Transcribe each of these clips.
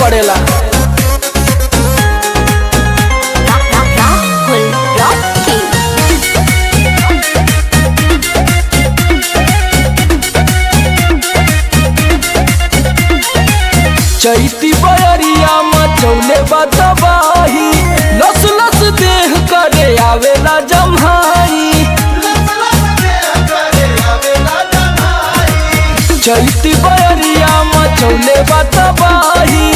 पड़ेला। चैती बयरिया मचौले बतबाही, लस लस देह करे आवेला जम्हाई। चैती बयरिया मचौले बतबाही,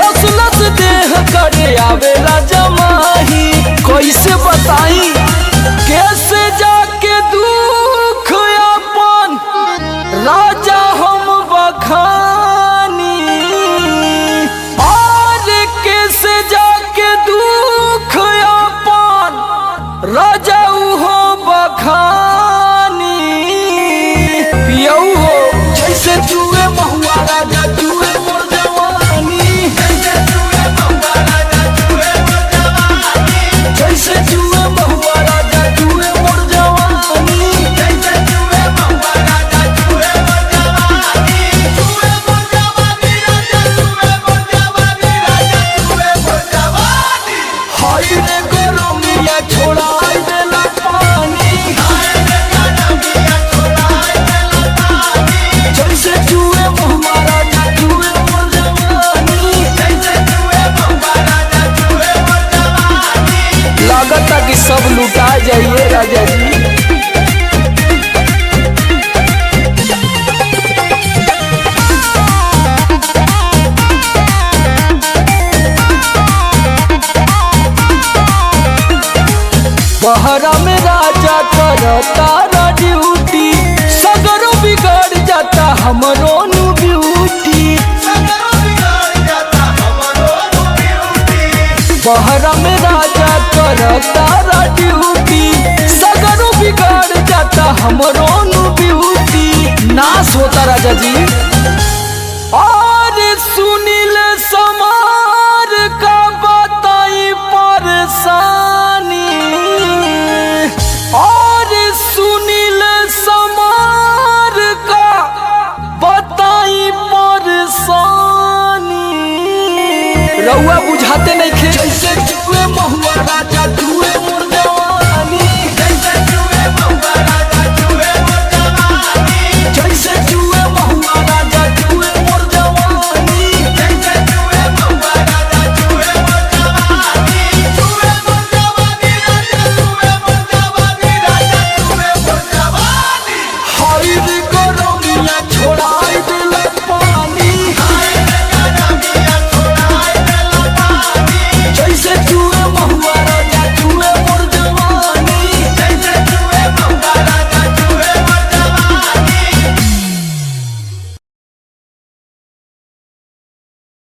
लस लस देह करे आवेला जमाही। कैसे बताई कैसे जाके दुख अपन राजा हम बखानी, और कैसे जाके दुख अपन राजा हो बखानी। पियऊ हो जैसे जुए महुआ राजा जुए मोर जवानी, जैसे जुए महुआ राजा जुए मोर जवानी, जैसे जुए महुआ राजा जुए मोर जवानी, जैसे जुए महुआ राजा जुए मोर जवानी, जुए मोर जवानी राजा जुए मोर जवानी, राजा जुए मोर जवानी। हाय रे गरमिया छोड़ाई देला पानी, हाय रे गरमिया छोड़ाई देला पानी, जैसे जुए महुआ राजा जुए मोर जवानी, जैसे जुए महुआ राजा जुए मोर जवानी। लागता कि सब लुटा जाइए राजा जी। बहरा में राजा करता ड्यूटी, सगरो बिगड़ जाता हमरो नु ब्यूटी। बहरा में राजा करता ड्यूटी, सगरो बिगड़ जाता हमरो नु ब्यूटी। नाश होता राजा जी। और सुनील समार का बताई परेशानी, और सुनील समार का बताई परेशानी। रउआ बुझाते नहीं खे जैसे जुए महुआ राजा जुए